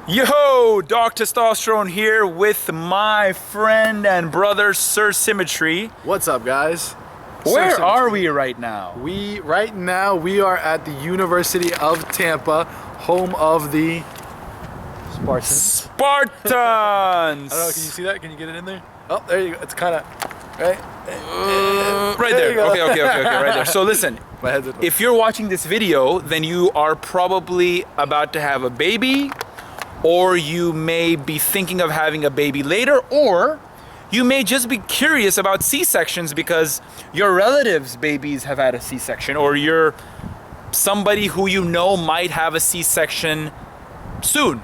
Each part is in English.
Yo, Doc Testosterone here with my friend and brother, Sir Symmetry. What's up, guys? Where are we right now? Right now we are at the University of Tampa, home of the Spartans. Spartans! I don't know, can you see that? Can you get it in there? Oh, there you go. It's kind of, right? Right there. Okay, right there. So listen, My head's if you're watching this video, then you are probably about to have a baby, or you may be thinking of having a baby later, or you may just be curious about C-sections because your relatives' babies have had a C-section, or you're somebody who you know might have a C-section soon.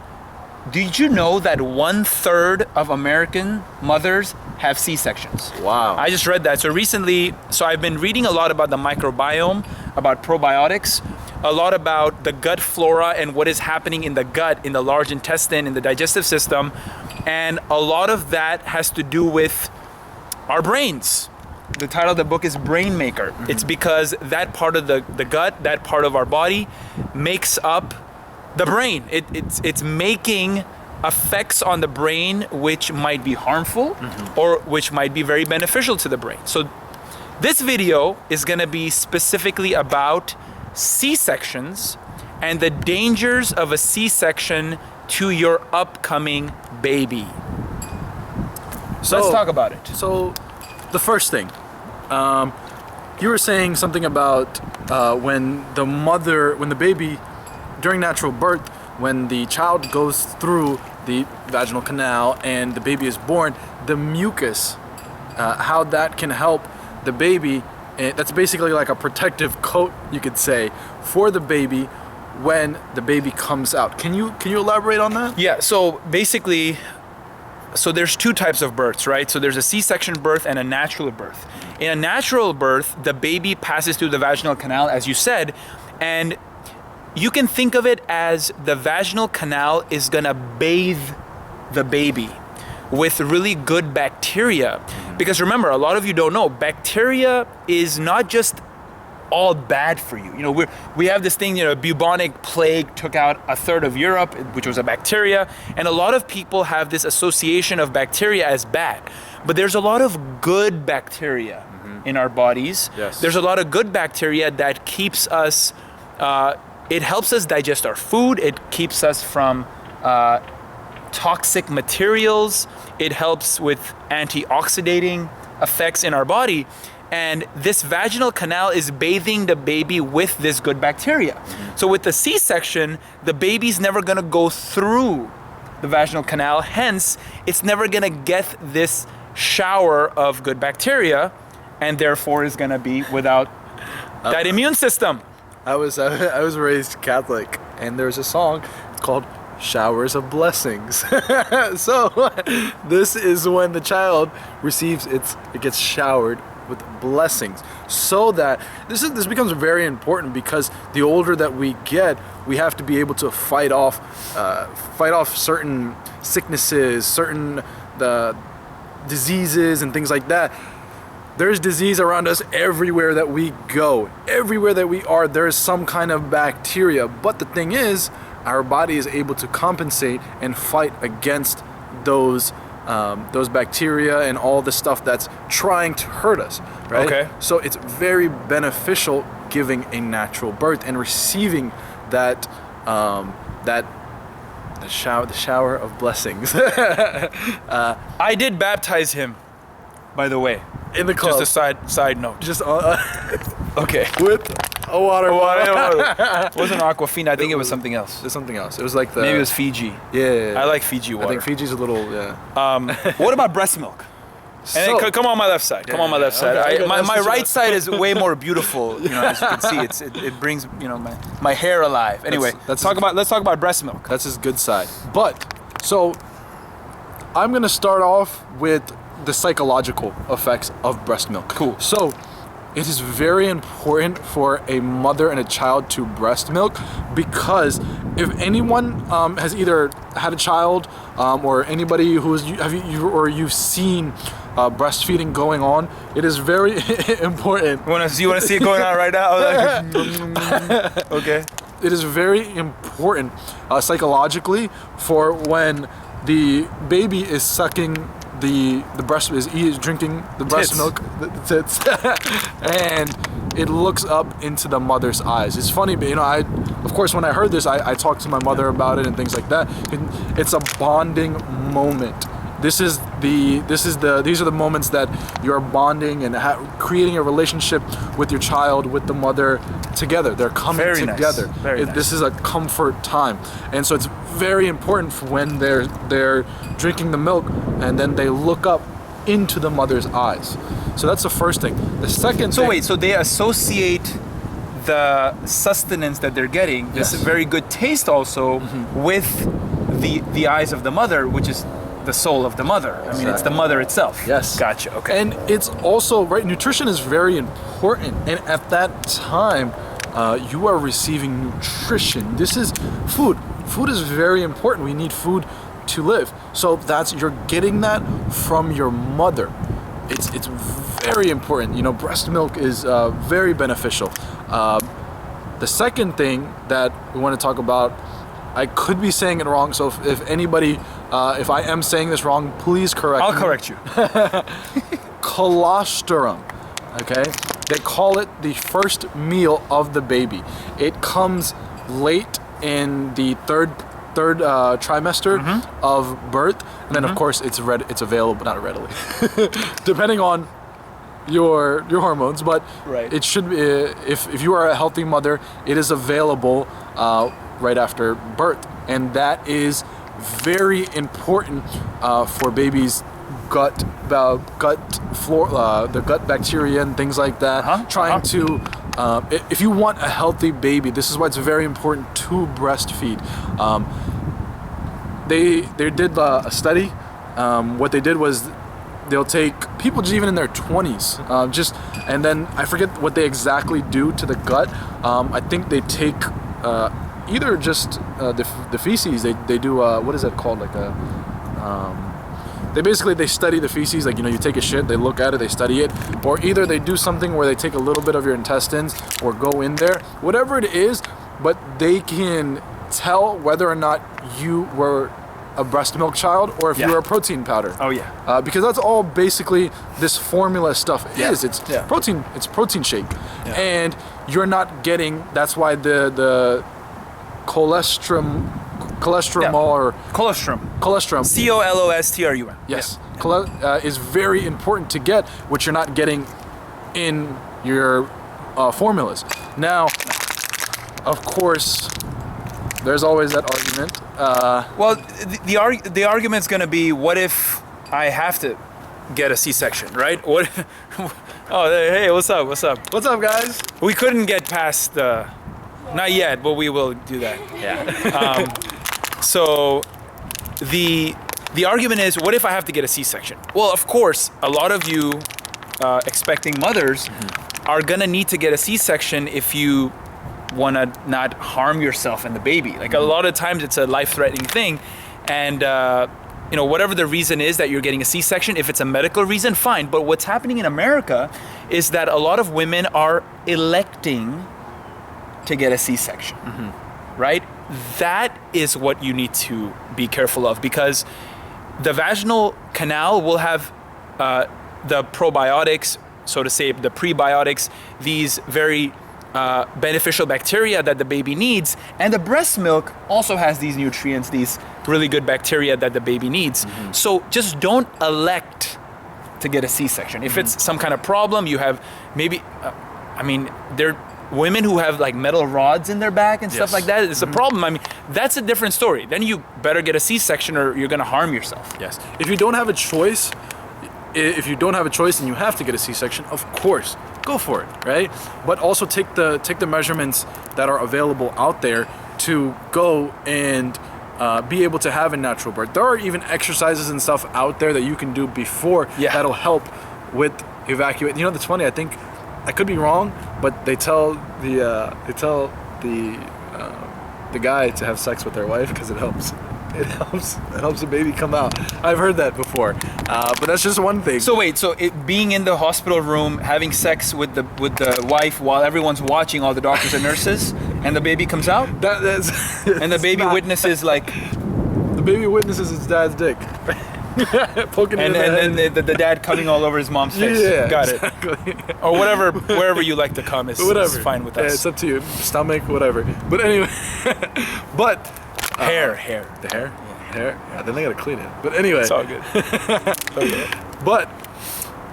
Did you know that 1/3 of American mothers have C-sections? Wow. I just read that. So recently, I've been reading a lot about the microbiome, about probiotics, a lot about the gut flora and what is happening in the gut, in the large intestine, in the digestive system. And a lot of that has to do with our brains. The title of the book is Brain Maker. Mm-hmm. It's because that part of the gut, that part of our body makes up the brain. It's making effects on the brain which might be harmful or which might be very beneficial to the brain. So this video is gonna be specifically about C-sections and the dangers of a C-section to your upcoming baby. So let's talk about it. So the first thing, you were saying something about when the baby, during natural birth, when the child goes through the vaginal canal and the baby is born, the mucus, how that can help the baby. That's basically like a protective coat, you could say, for the baby when the baby comes out. Can you elaborate on that? Yeah, so basically, there's two types of births, right? So there's a C-section birth and a natural birth. In a natural birth, the baby passes through the vaginal canal, as you said, and you can think of it as the vaginal canal is gonna bathe the baby with really good bacteria. Because remember, a lot of you don't know, bacteria is not just all bad for you. You know, we have this thing, bubonic plague took out 1/3 of Europe, which was a bacteria, and a lot of people have this association of bacteria as bad. But there's a lot of good bacteria in our bodies. Yes. There's a lot of good bacteria that keeps us, it helps us digest our food, it keeps us from toxic materials, it helps with antioxidating effects in our body. And this vaginal canal is bathing the baby with this good bacteria. So with the C-section, the baby's never gonna go through the vaginal canal, hence, it's never gonna get this shower of good bacteria, and therefore is gonna be without that immune system. I was raised Catholic, and there's a song called Showers of Blessings. So this is when the child receives it gets showered with blessings, so that this becomes very important, because the older that we get, we have to be able to fight off certain sicknesses, certain diseases and things like that. There's disease around us everywhere that we go. Everywhere that we are, there's some kind of bacteria. But the thing is, our body is able to compensate and fight against those bacteria and all the stuff that's trying to hurt us, right? Okay. So it's very beneficial giving a natural birth and receiving the shower of blessings. I did baptize him, by the way. In the club. Just a side note. Just Okay. with a water bottle. It wasn't Aquafina. I think it was something else. There's something else. It was like Maybe it was Fiji. Yeah. I like Fiji water. I think Fiji's a little, yeah. What about breast milk? And then, come on my left side. Come on my left side. Okay, my right side is way more beautiful. As you can see, it brings my hair alive. Anyway, let's talk about breast milk. That's his good side. But so I'm gonna start off with the psychological effects of breast milk. Cool. So it is very important for a mother and a child to breast milk, because if anyone has either had a child or anybody you've seen breastfeeding going on, it is very important. You want to see it going on right now? Okay. is very important psychologically for when the baby is sucking the breast, is drinking the breast Tits. milk, the tits, and it looks up into the mother's eyes. It's funny, but of course, when I heard this, I talked to my mother about it and things like that. It's a bonding moment. These are the moments that you're bonding and creating a relationship with your child, with the mother together. They're coming Very nice. together. Very nice. This is a comfort time, and so it's very important for when they're drinking the milk and then they look up into the mother's eyes. So that's the first thing. The second So thing, wait, so they associate the sustenance that they're getting, this Yes. very good taste also, with the eyes of the mother, which is the soul of the mother. I mean, it's the mother itself. Yes. Gotcha. Okay. And it's also, right, nutrition is very important. And at that time, you are receiving nutrition. This is food. Food is very important. We need food to live. So you're getting that from your mother. It's very important. Breast milk is very beneficial. The second thing that we want to talk about, I could be saying it wrong, so if anybody, if I am saying this wrong, please correct me. I'll correct you. Colostrum, okay? They call it the first meal of the baby. It comes late in the third trimester of birth, and then of course it's available, not readily, depending on your hormones, but Right. it should be, if you are a healthy mother, it is available right after birth, and that is very important for babies' gut flora, the gut bacteria and things like that. Trying to, if you want a healthy baby, this is why it's very important to breastfeed. They did a study. What they did was they'll take people just even in their 20s, and then I forget what they exactly do to the gut. I think they take either just the feces. They do what is that called? Like they study the feces. Like, you take a shit, they look at it, they study it, or either they do something where they take a little bit of your intestines or go in there, whatever it is, but they can tell whether or not you were a breast milk child or if you were a protein powder. Oh yeah. Because that's all basically this formula stuff is. It's Yeah. protein. It's protein shake, and you're not getting. That's why the cholesterol or Colostrum. cholesterol. COLOSTRUM. Yes, is very important to get, which you're not getting in your formulas. Now, of course, there's always that argument. Well, the argument's going to be, what if I have to get a C-section, right? What? Oh, hey, what's up? What's up? What's up, guys? We couldn't get past the, not yet, but we will do that. Yeah. So the argument is, what if I have to get a C-section? Well, of course, a lot of you expecting mothers are gonna need to get a C-section if you want to not harm yourself and the baby. Like, a lot of times it's a life-threatening thing, and whatever the reason is that you're getting a C-section, if it's a medical reason, fine. But what's happening in America is that a lot of women are electing to get a C-section, right? That is what you need to be careful of, because the vaginal canal will have the probiotics, so to say, the prebiotics, these very beneficial bacteria that the baby needs, and the breast milk also has these nutrients, these really good bacteria that the baby needs. So just don't elect to get a C-section. If it's some kind of problem, you have maybe, there are women who have like metal rods in their back and stuff like that. It's a problem. I mean, that's a different story. Then you better get a C-section or you're gonna harm yourself. Yes. If you don't have a choice, and you have to get a C-section, of course, go for it, right? But also take the measurements that are available out there to go and be able to have a natural birth. There are even exercises and stuff out there that you can do before that'll help with evacuate. That's funny. I think I could be wrong, but they tell the guy to have sex with their wife because it helps. It helps the baby come out. I've heard that before, but that's just one thing. So wait, being in the hospital room, having sex with the wife while everyone's watching, all the doctors and nurses, And the baby comes out? That's And the baby witnesses like... The baby witnesses his dad's dick. Poking And in the head. then the dad coming all over his mom's face. Yeah, Got exactly. it. Or whatever, wherever you like to come is fine with Yeah, us. it's up to you. Stomach, whatever. But anyway, but Hair. the hair, hair. Yeah, then they gotta clean it. But anyway, It's all good. but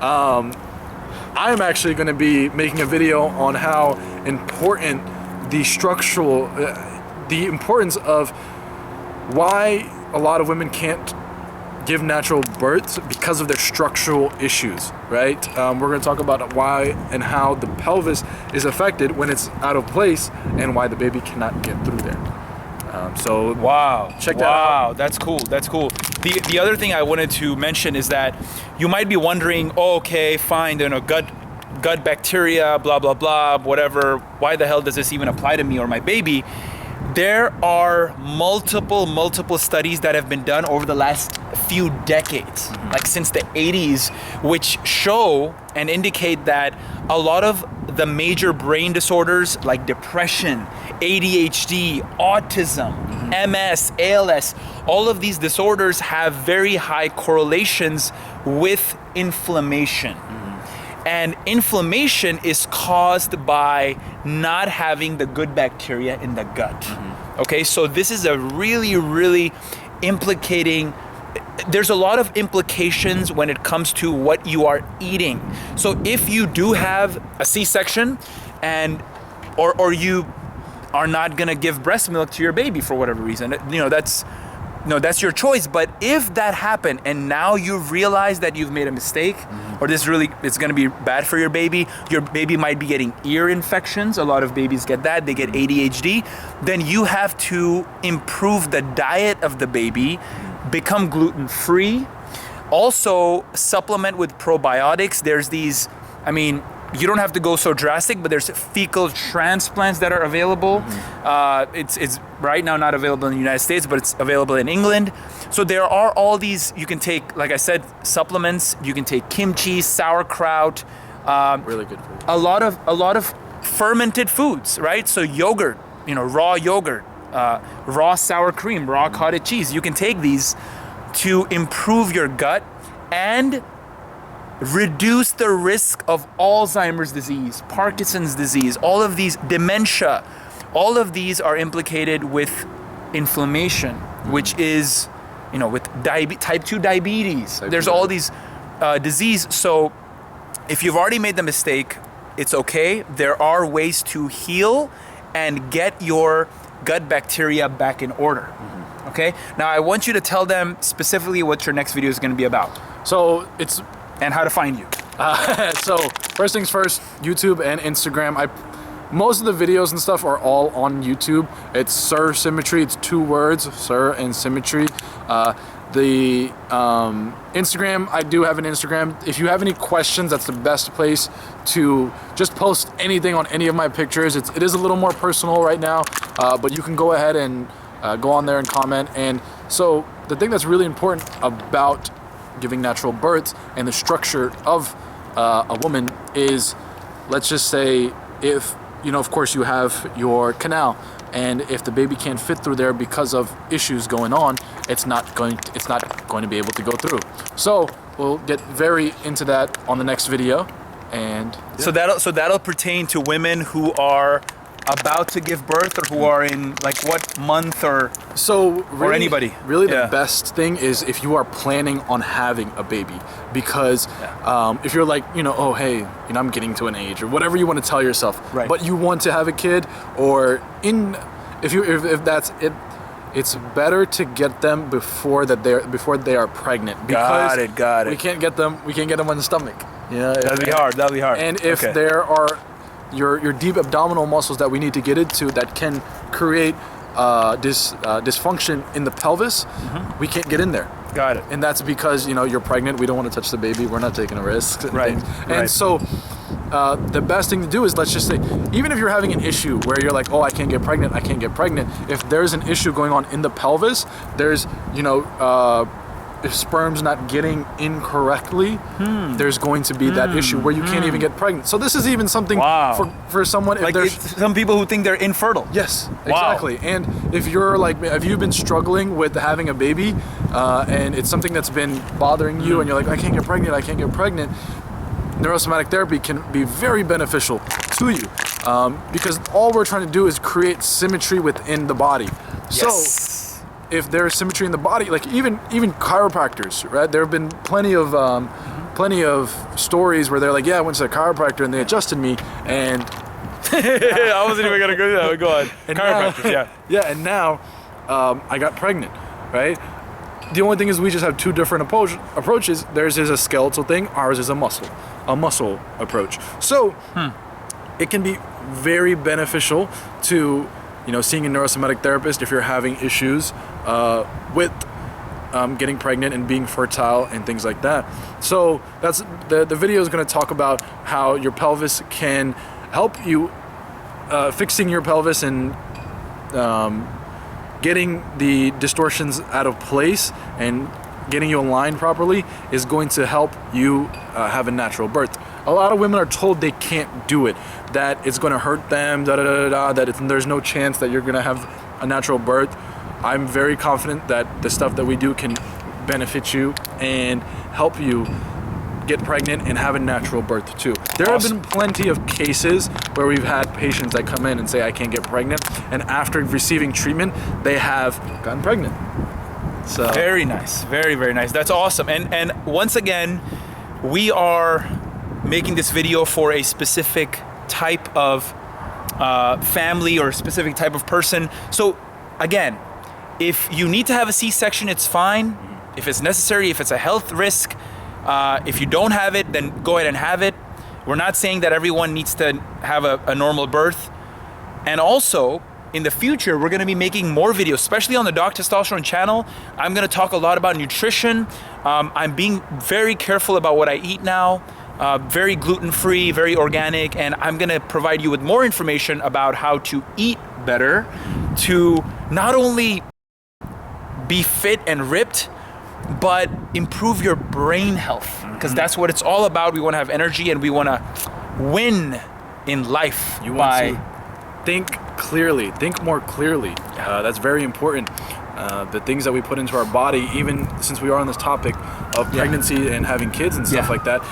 I'm actually going to be making a video on how important the structural, the importance of why a lot of women can't give natural births because of their structural issues, right? We're going to talk about why and how the pelvis is affected when it's out of place and why the baby cannot get through there. So Wow. Check that out. Wow, that's cool. That's cool. The other thing I wanted to mention is that you might be wondering, oh, okay, fine, gut bacteria, blah, blah, blah, whatever. Why the hell does this even apply to me or my baby? There are multiple studies that have been done over the last few decades, like since the 80s, which show and indicate that a lot of the major brain disorders like depression, ADHD, autism, MS, ALS, all of these disorders have very high correlations with inflammation. And inflammation is caused by not having the good bacteria in the gut. Okay, so this is a really implicating, there's a lot of implications when it comes to what you are eating. So if you do have a C-section and or you are not gonna give breast milk to your baby for whatever reason, that's your choice. But if that happened and now you've realized that you've made a mistake, or it's gonna be bad for your baby might be getting ear infections. A lot of babies get that, they get ADHD. Then you have to improve the diet of the baby, become gluten-free, also supplement with probiotics. There's these, you don't have to go so drastic, but there's fecal transplants that are available. It's right now not available in the United States, but it's available in England. So there are all these, you can take, like I said, supplements. You can take kimchi, sauerkraut. really good food. A lot of fermented foods, right? So yogurt, raw yogurt, raw sour cream, raw cottage cheese. You can take these to improve your gut and reduce the risk of Alzheimer's disease, Parkinson's disease, all of these, dementia. All of these are implicated with inflammation, which is, with type 2 diabetes. There's all these disease. So if you've already made the mistake, it's okay. There are ways to heal and get your gut bacteria back in order. Okay? Now I want you to tell them specifically what your next video is going to be about. So and how to find you. So first things first, YouTube and Instagram. Most of the videos and stuff are all on YouTube. It's Sir Symmetry. It's 2 words, Sir and Symmetry. The Instagram, I do have an Instagram. If you have any questions, that's the best place to just post anything on any of my pictures. It is a little more personal right now, but you can go ahead and go on there and comment. And so the thing that's really important about giving natural births and the structure of a woman is, let's just say, if of course you have your canal, and if the baby can't fit through there because of issues going on, it's not going to be able to go through. So we'll get very into that on the next video. And yeah. So that'll pertain to women who are about to give birth, or who are in like what month, or anybody. Really, the best thing is if you are planning on having a baby, because if you're like, oh hey, I'm getting to an age, or whatever you want to tell yourself, right, but you want to have a kid, or if that's it, it's better to get them before they are pregnant, because got it. We can't get them on the stomach. Yeah, that'd be hard. And if there are your deep abdominal muscles that we need to get into that can create dysfunction in the pelvis, we can't get in there. Got it. And that's because you're pregnant. We don't want to touch the baby. We're not taking a risk. Right. And so the best thing to do is, let's just say, even if you're having an issue where you're like, oh, I can't get pregnant. If there's an issue going on in the pelvis, there's if sperm's not getting in correctly, there's going to be that issue where you can't even get pregnant. So this is even something for someone if Like there's some people who think they're infertile. Yes, exactly. And if you're like, if you've been struggling with having a baby, and it's something that's been bothering you, and you're like, I can't get pregnant, neurosomatic therapy can be very beneficial to you, because all we're trying to do is create symmetry within the body. Yes. So if there's symmetry in the body, like even chiropractors, right? There have been plenty of stories where they're like, yeah, I went to a chiropractor and they adjusted me, and I wasn't even gonna go to that. Go on. Chiropractors, yeah, and now I got pregnant, right? The only thing is we just have two different approaches. Theirs is a skeletal thing, ours is a muscle approach. So it can be very beneficial to, seeing a neurosomatic therapist if you're having issues with getting pregnant and being fertile and things like that. So that's the video is going to talk about how your pelvis can help you fixing your pelvis and getting the distortions out of place and getting you aligned properly is going to help you have a natural birth. A lot of women are told they can't do it, that it's going to hurt them, that there's no chance that you're going to have a natural birth. I'm very confident that the stuff that we do can benefit you and help you get pregnant and have a natural birth too. There have been plenty of cases where we've had patients that come in and say, I can't get pregnant, and after receiving treatment, they have gotten pregnant. So very nice, very, very nice. That's awesome. And once again, we are making this video for a specific type of family or a specific type of person. So again, if you need to have a C-section, it's fine. If it's necessary, if it's a health risk, if you don't have it, then go ahead and have it. We're not saying that everyone needs to have a normal birth. And also, in the future, we're gonna be making more videos, especially on the Doc Testosterone channel. I'm gonna talk a lot about nutrition. I'm being very careful about what I eat now. Very gluten-free, very organic, and I'm gonna provide you with more information about how to eat better to not only be fit and ripped, but improve your brain health, because that's what it's all about. We want to have energy and we want to win in life. You want to think clearly, think more clearly. That's very important. The things that we put into our body, even since we are on this topic of pregnancy and having kids and stuff like that,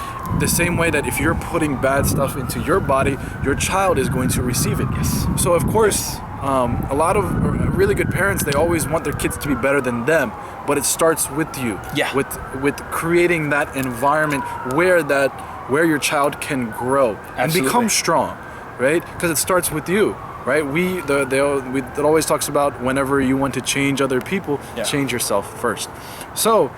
the same way that if you're putting bad stuff into your body, your child is going to receive it. Yes. So of course, a lot of really good parents, they always want their kids to be better than them, but it starts with you. Yeah. With creating that environment where your child can grow and become strong, right? Because it starts with you. Right, it always talks about whenever you want to change other people, change yourself first. So,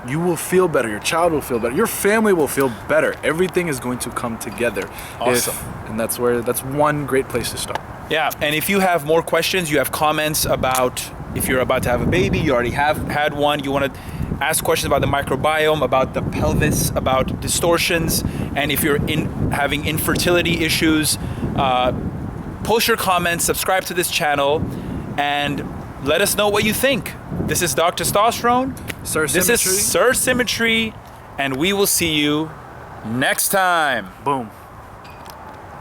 you will feel better. Your child will feel better. Your family will feel better. Everything is going to come together. Awesome. And that's one great place to start. Yeah, and if you have more questions, you have comments about if you're about to have a baby, you already have had one, you want to ask questions about the microbiome, about the pelvis, about distortions, and if you're having infertility issues, post your comments, subscribe to this channel, and let us know what you think. This is Doc Testosterone. This is Sir Symmetry, and we will see you next time. Boom.